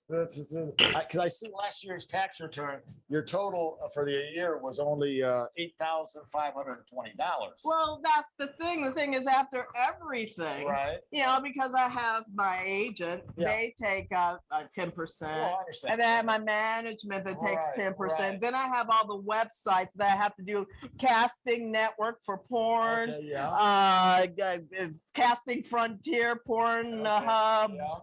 Because I see last year's tax return, your total for the year was only $8,520. Well, that's the thing. The thing is, after everything, right? You know, because I have my agent, they take 10%. Well, I understand. And then I have my management that takes 10%. Right. Then I have all the websites that I have to do casting network for porn, casting frontier porn hub. Yeah.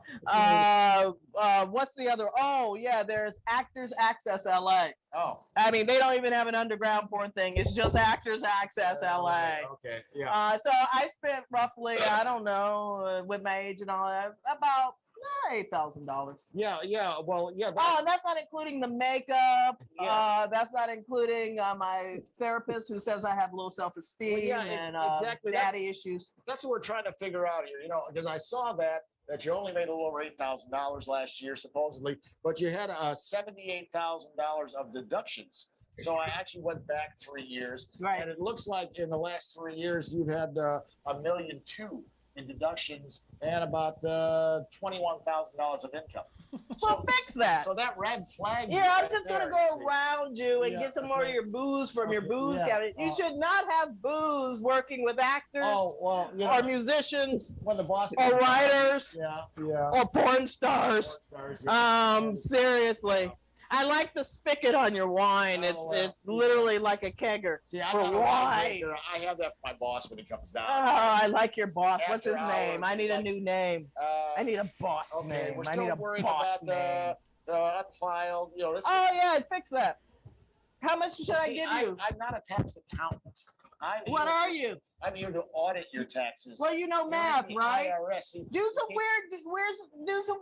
What's the other? Oh, yeah, there's Actors Access LA. Oh. I mean, they don't even have an underground porn thing. It's just Actors Access LA. Okay. Yeah. So I spent roughly, I don't know, with my age and all that, about $8,000. Yeah. Well, yeah. Oh, and that's not including the makeup. That's not including my therapist who says I have low self-esteem and exactly. daddy issues. That's what we're trying to figure out here. You know, because I saw that you only made a little over $8,000 last year, supposedly, but you had $78,000 of deductions. So I actually went back 3 years, Right. and it looks like in the last 3 years you've had $1.2 million in deductions and about $21,000 of income. Well, fix that. So that red flag. Yeah, I'm just gonna go around you and Yeah, get some more of okay. your booze from your Okay, booze yeah, cabinet. You should not have booze working with actors Oh well, you or know, musicians when the boss or writers yeah. or porn stars. Seriously. I like the spigot on your wine. Oh, It's literally like a kegger. See, I'm for not a wine. drinker. I have that for my boss when he comes down. Oh, I like your boss. What's his After name? hours, I need a he new likes- name. I need a boss Okay, name. we're I still need a worried boss about name. the unfiled. You know, this. Oh yeah, fix that. How much should I See, give you? I'm not a tax accountant. What are you? I'm here to audit your taxes. Well, you know math, The right? IRS. See, Do some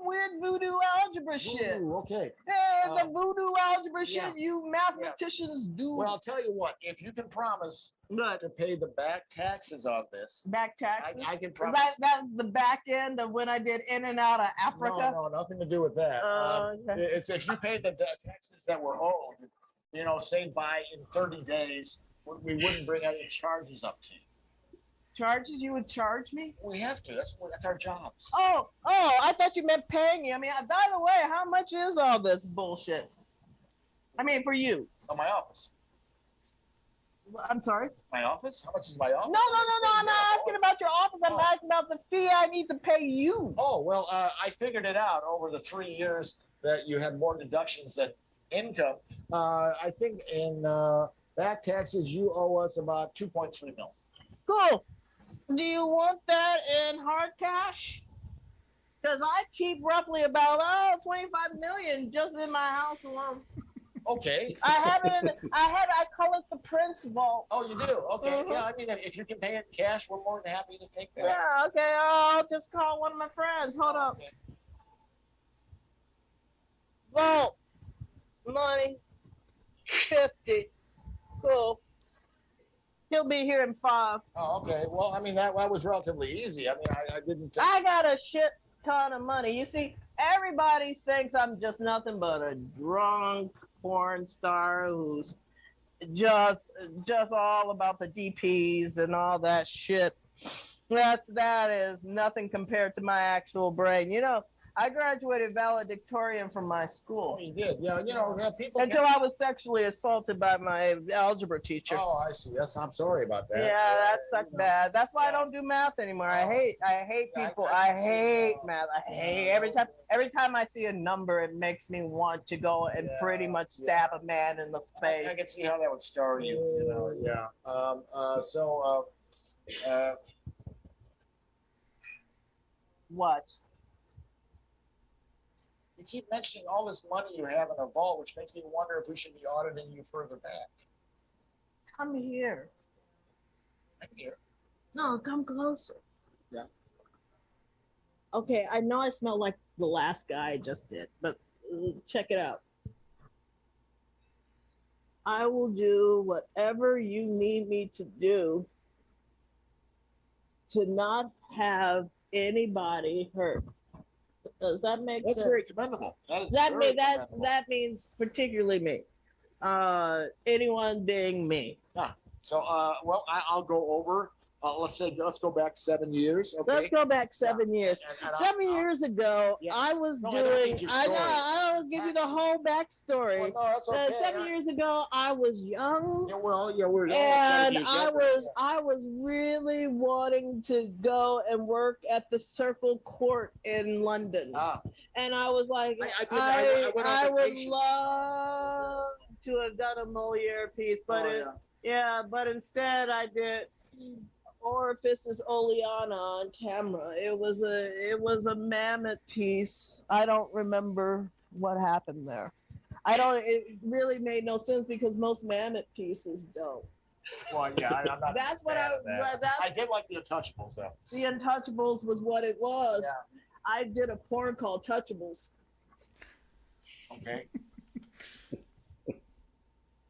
weird voodoo algebra shit. Ooh, okay. Yeah, the voodoo algebra yeah. shit you mathematicians do. Well, I'll tell you what. If you can promise good. to pay the back taxes on this, Back taxes. I can Is promise. that's the back end of when I did in and out of Africa? No, nothing to do with that. Okay. It's if you paid the taxes that were owed, you know, say by in 30 days, we wouldn't bring any charges up to you. Charges you would charge me? We have to. That's our jobs. Oh, I thought you meant paying you. I mean, by the way, how much is all this bullshit? I mean, for you. Oh, my office. I'm sorry? My office? How much is my office? No. I'm not asking about your office. I'm asking about the fee I need to pay you. Oh, well, I figured it out over the 3 years that you had more deductions than income. I think in back taxes, you owe us about 2.3 million. Cool. Do you want that in hard cash? Because I keep roughly about 25 million just in my house alone. Okay. I have it. I call it the Prince Vault. Oh, you do? Okay. Mhm. Yeah, I mean, if you can pay it in cash, we're more than happy to take that. Yeah. Okay. I'll just call one of my friends. Hold up. Okay. Vault. Money. 50. Cool. He'll be here in 5. Oh, okay. Well, I mean, that was relatively easy. I mean, I didn't. I got a shit ton of money. You see, everybody thinks I'm just nothing but a drunk porn star who's just all about the DPs and all that shit. That is nothing compared to my actual brain. You know, I graduated valedictorian from my Oh, school you did. Yeah, you know, people. until I was sexually assaulted by my algebra teacher. Oh, I see. I'm sorry about that. Yeah, that sucked You know. bad. That's why I Yeah. don't do math anymore. I Oh. hate Yeah, people. I I can see hate that. math. I hate Yeah. every time I see a number, it makes me want to go and Yeah, pretty much stab a man in the face. I can see how that would scar you. You know, yeah. What? You keep mentioning all this money you have in a vault, which makes me wonder if we should be auditing you further back. Come here. I'm here. No, come closer. Yeah. Okay, I know I smell like the last guy I just did, but check it out. I will do whatever you need me to do to not have anybody hurt. Does that make That's sense? very commendable. That means particularly me. Anyone being me. So, well, I'll go over. Let's go back 7 years. Okay. Let's go back 7 years. And 7 years ago, Yeah. I was No, I don't doing. need your I know. story. I'll give you the whole backstory. Well, no, that's okay. 7 years ago, I was young. Yeah, well, yeah, we're all And 7 years I younger. was really wanting to go and work at the Circle Court in London. And I was like, I went on I would vacation. love to have done a Moliere piece, but but instead I did Orifices Oleana on camera. It was a mammoth piece. I don't remember what happened there. It really made no sense because most mammoth pieces don't. Well, yeah, I'm not. That's what I did like the Untouchables, though. The Untouchables was what it was. Yeah. I did a porn called Touchables. Okay.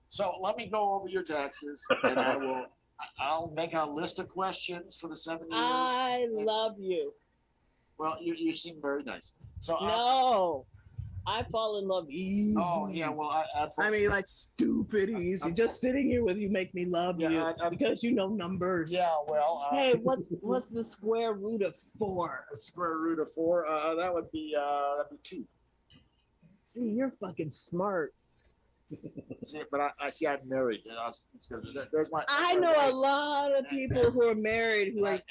So let me go over your taxes, and I'll make a list of questions for the 7 years. I love you. Well, you seem very nice. So No. I fall in love easy. Oh yeah, well I mean, like stupid easy. Just sitting here with you makes me love you because you know numbers. yeah, well. Hey, what's the square root of 4? The square root of 4. That would be 2. See, you're fucking smart. See, but I see I'm married. You know, it's good. There's my. I know a lot of people who are married who And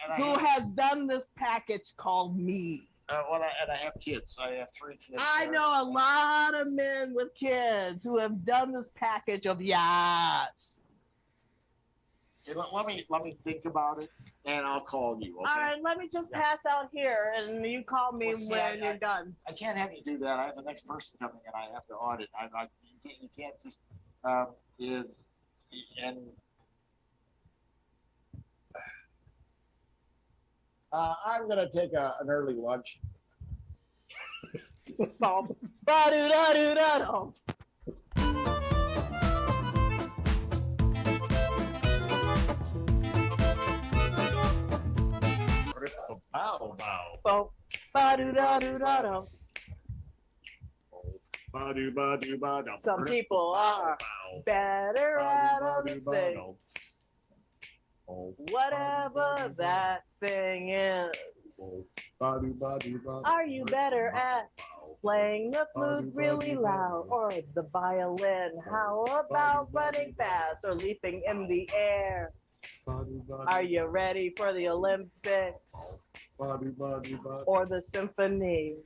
has done this package called me. And I have kids. I have 3 kids. I know a lot of men with kids who have done this package of yes. Okay, let me think about it, and I'll call you. Okay? All right, let me just pass out here, and you call me Well, see, when you're done. I can't have you do that. I have the next person coming, and I have to audit. You can't just I'm gonna take an early lunch. Bum, ba-do-da-do-da-dum. Bow. Bum, ba-do-da-do-da-dum. Ba-do-ba-do-ba-dum. Some people are better at other things. Whatever that thing is. Are you better at playing the flute really loud or the violin? How about running fast or leaping in the air? Are you ready for the Olympics or the symphony?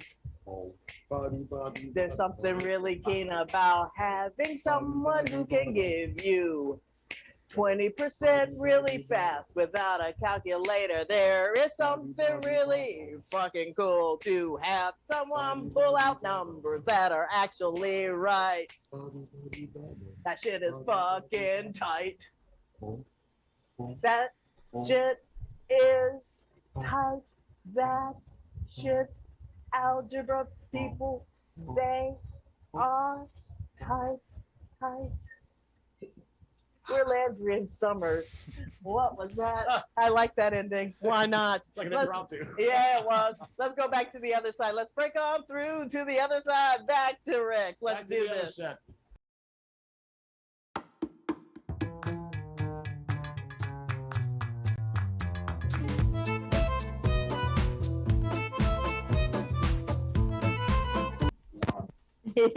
There's something really keen about having someone who can give you 20% really fast without a calculator. There is something really fucking cool to have someone pull out numbers that are actually right. That shit is fucking tight. That shit is tight. That shit, algebra people, they are tight. We're Landry and Summers. What was that? I like that ending. Why not? It's like an impromptu. Yeah, it was. Let's go back to the other side. Let's break on through to the other side. Back to Rick. Let's Back to do the other this. set.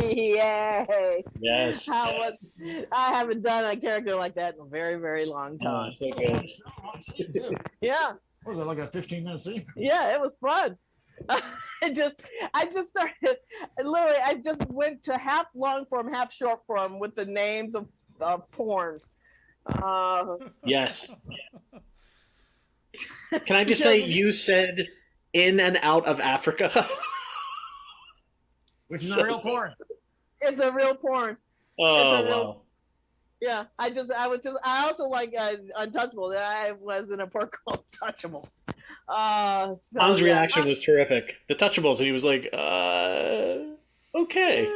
Yay. Yes. I haven't done a character like that in a very, very long time. So good. Yeah. What was it, like a 15-minute scene? Yeah, it was fun. I just started, literally, I just went to half long form, half short form with the names of porn. Yes. Can I just say, you said in and out of Africa? Which is a real porn. It's a real porn. Oh, wow. Yeah, I also like Untouchable. I was in a porn called Touchable. Tom's reaction was terrific. The Touchables, and he was like, okay.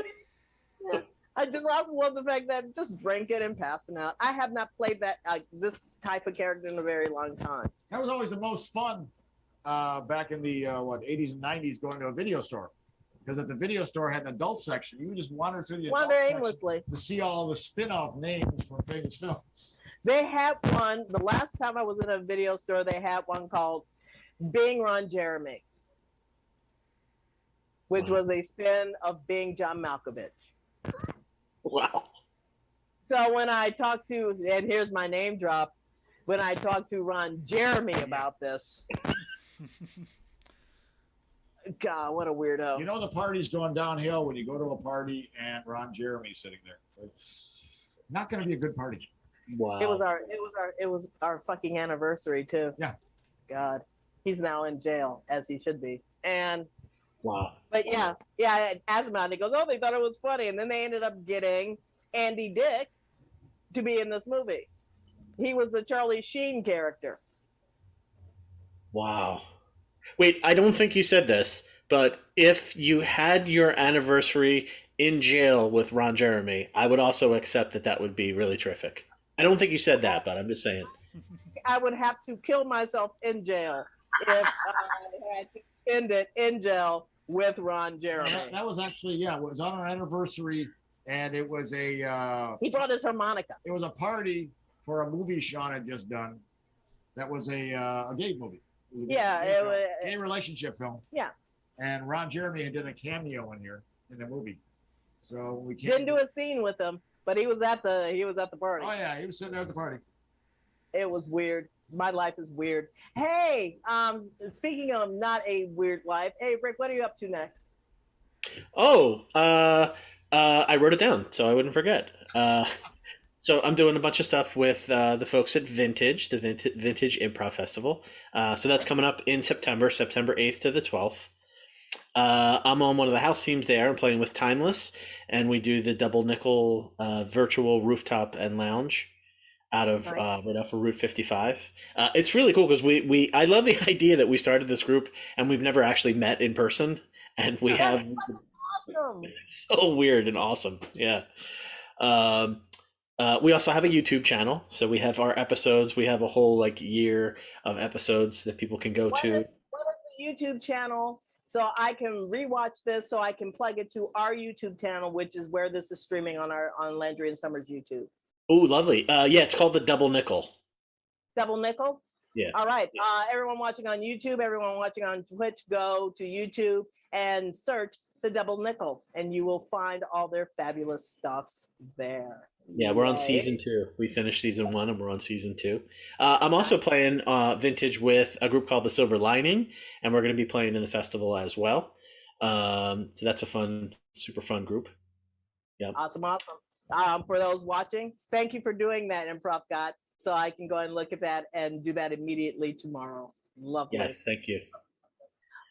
Yeah. I just also love the fact that just drinking and passing out. I have not played that this type of character in a very long time. That was always the most fun back in the 80s and 90s, going to a video store. Because if the video store had an adult section, you would just wander through the adult section aimlessly to see all the spin-off names from famous films. They had one, the last time I was in a video store, they had one called Being Ron Jeremy, which was a spin of Being John Malkovich. Wow. So when I talked to, and here's my name drop, when I talked to Ron Jeremy about this, God, what a weirdo. You know the party's going downhill when you go to a party and Ron Jeremy's sitting there. It's not going to be a good party. Wow. It was our fucking anniversary too. Yeah. God, he's now in jail as he should be. And wow. But yeah, I asked him out, and he goes, "Oh, they thought it was funny," and then they ended up getting Andy Dick to be in this movie. He was the Charlie Sheen character. Wow. Wait, I don't think you said this, but if you had your anniversary in jail with Ron Jeremy, I would also accept that would be really terrific. I don't think you said that, but I'm just saying. I would have to kill myself in jail if I had to spend it in jail with Ron Jeremy. That was actually, yeah, it was on our anniversary, and it was He brought his harmonica. it was a party for a movie Sean had just done. That was a gay movie. It was a gay relationship film. Yeah. And Ron Jeremy did a cameo in here in the movie. So we didn't do a scene with him, but he was at the party. Oh yeah, he was sitting there at the party. It was weird. My life is weird. Hey, speaking of not a weird life, hey Rick, what are you up to next? I wrote it down so I wouldn't forget. So I'm doing a bunch of stuff with the folks at Vintage, the Vintage Improv Festival. So that's coming up in September 8th to the 12th. I'm on one of the house teams there. I'm playing with Timeless, and we do the double nickel virtual rooftop and lounge out of right off of Route 55. It's really cool because I love the idea that we started this group and we've never actually met in person, and we have awesome. So weird and awesome. Yeah. We also have a YouTube channel, so we have our episodes. We have a whole year of episodes that people can go to. What is the YouTube channel? So I can rewatch this, so I can plug it to our YouTube channel, which is where this is streaming on Landry and Summers YouTube. Oh, lovely. Yeah, it's called the Double Nickel. Double Nickel? Yeah. All right. Yeah. Everyone watching on YouTube, everyone watching on Twitch, go to YouTube and search the Double Nickel, and you will find all their fabulous stuffs there. Yeah, we're on season 2. We finished season 1 and we're on season 2. I'm also playing Vintage with a group called The Silver Lining, and we're going to be playing in the festival as well. So that's a fun, super fun group. Yeah. Awesome. For those watching, thank you for doing that, Improv God. So I can go and look at that and do that immediately tomorrow. Lovely. Yes, thank you.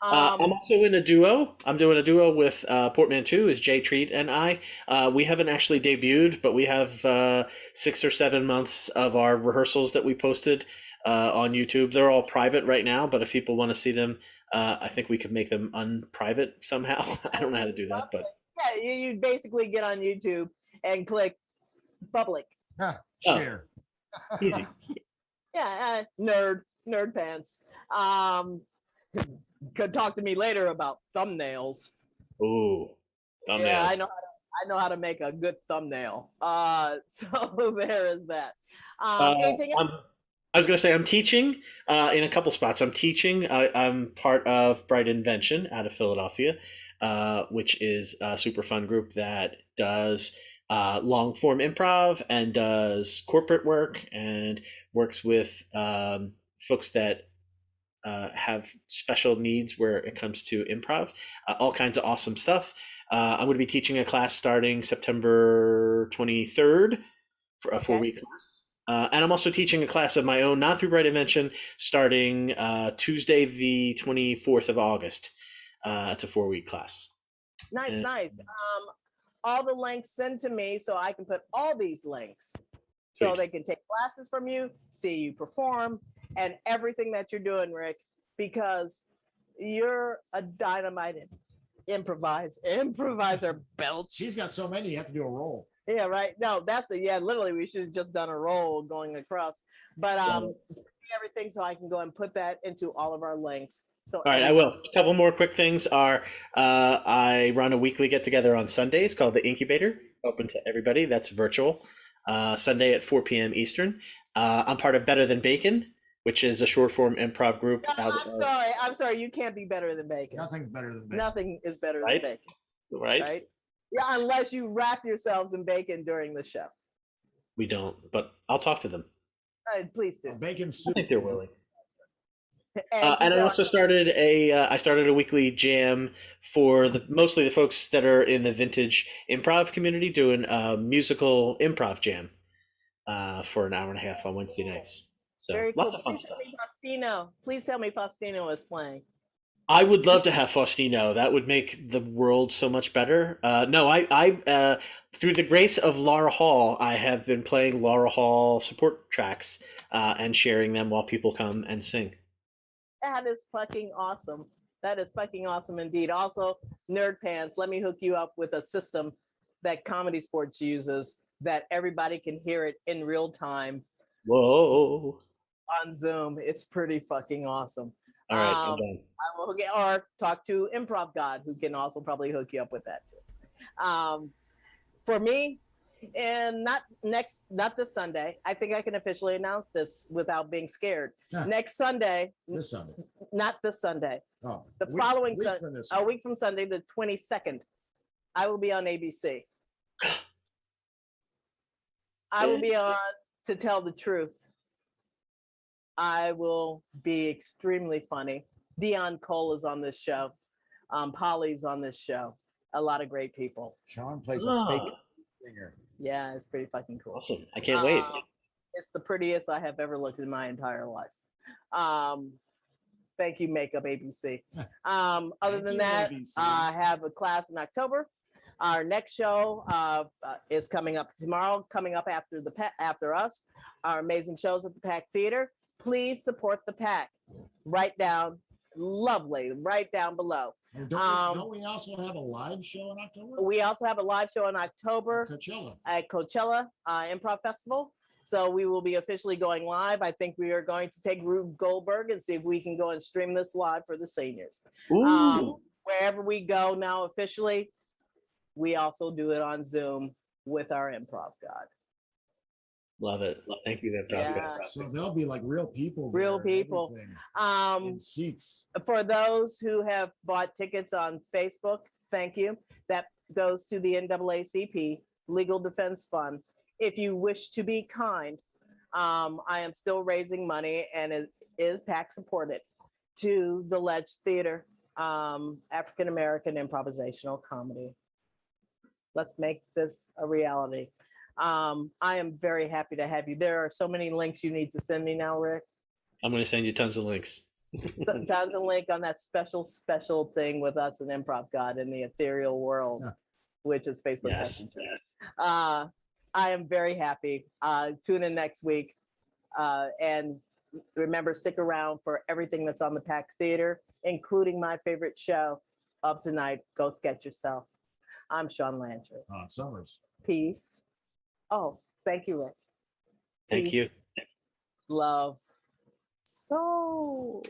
I'm also in a duo. I'm doing a duo with Portmanteau, is Jay Treat and I. We haven't actually debuted, but we have 6 or 7 months of our rehearsals that we posted on YouTube. They're all private right now, but if people want to see them, I think we could make them unprivate somehow. I don't know how to do that, but yeah, you basically get on YouTube and click public. Share. Easy. Yeah, nerd pants. Could talk to me later about thumbnails. Ooh, thumbnails. Yeah, I know how to make a good thumbnail. So there is that. Anything else? I was going to say I'm teaching in a couple spots. I'm teaching. I'm part of Bright Invention out of Philadelphia, which is a super fun group that does long form improv and does corporate work and works with folks that have special needs where it comes to improv, all kinds of awesome stuff. I'm going to be teaching a class starting September 23rd for a 4-week class. And I'm also teaching a class of my own, not through Bright Invention, starting Tuesday, the 24th of August. It's a 4-week class. Nice. All the links sent to me so I can put all these links so they can take classes from you, see you perform, and everything that you're doing, Rick, because you're a dynamite improviser belch. She's got so many, you have to do a roll. Yeah, right. No, literally, we should have just done a roll going across. But everything so I can go and put that into all of our links. So all right, I will. A couple more quick things are I run a weekly get-together on Sundays called The Incubator, open to everybody. That's virtual. Sunday at 4 p.m. Eastern. I'm part of Better Than Bacon, which is a short-form improv group. No, I'm sorry. You can't be better than bacon. Nothing's better than bacon. Nothing is better than bacon. Right? Yeah, unless you wrap yourselves in bacon during the show. We don't, but I'll talk to them. Please do. Bacon soup. I think they're willing. And I also started a weekly jam for mostly the folks that are in the Vintage Improv community, doing a musical improv jam for an hour and a half on Wednesday nights. So very lots cool. of fun stuff. Please tell me Faustino is playing. I would love to have Faustino. That would make the world so much better. No, I through the grace of Laura Hall, I have been playing Laura Hall support tracks and sharing them while people come and sing. That is fucking awesome. That is fucking awesome indeed. Also, Nerd Pants, let me hook you up with a system that Comedy Sports uses that everybody can hear it in real time. Whoa. On Zoom. It's pretty fucking awesome. All right, I'm Um, done. I will get, or talk to Improv God, who can also probably hook you up with that too. For me, and not this Sunday. I think I can officially announce this without being scared. Yeah. Next Sunday, This Sunday. not this Sunday, Oh, the week- following week Sunday, from this a week from Sunday, the 22nd, I will be on ABC. I will be on To Tell the Truth. I will be extremely funny. Dion Cole is on this show. Polly's on this show. A lot of great people. Sean plays a Ah. fake singer. Yeah, it's pretty fucking cool. Awesome. I can't wait. It's the prettiest I have ever looked in my entire life. Thank you, Makeup ABC. Other Thank than you, that, ABC. I have a class in October. Our next show is coming up tomorrow, coming up after us. Our amazing shows at the Pack Theater. Please support the Pack. Right down below. And don't we also have a live show in October? We also have a live show in October Coachella. at Coachella Improv Festival. So we will be officially going live. I think we are going to take Rube Goldberg and see if we can go and stream this live for the seniors. Ooh. Wherever we go now officially, we also do it on Zoom with our Improv God. Love it. Thank you. Yeah. So there'll be like real people. Real there and people. everything in seats. For those who have bought tickets on Facebook, thank you. That goes to the NAACP Legal Defense Fund. If you wish to be kind, I am still raising money, and it is PAC supported, to the Ledge Theater, African American improvisational comedy. Let's make this a reality. I am very happy to have you. There are so many links you need to send me now, Rick. I'm going to send you tons of links. Tons of link on that special thing with us and Improv God in the ethereal world, which is Facebook Yes. Messenger. I am very happy. Tune in next week. And remember, stick around for everything that's on the Pack Theater, including my favorite show of tonight, Go Sketch Yourself. I'm Sean Landry. Summers. Peace. Oh, thank you, Rick. Thank you. Peace, love. So.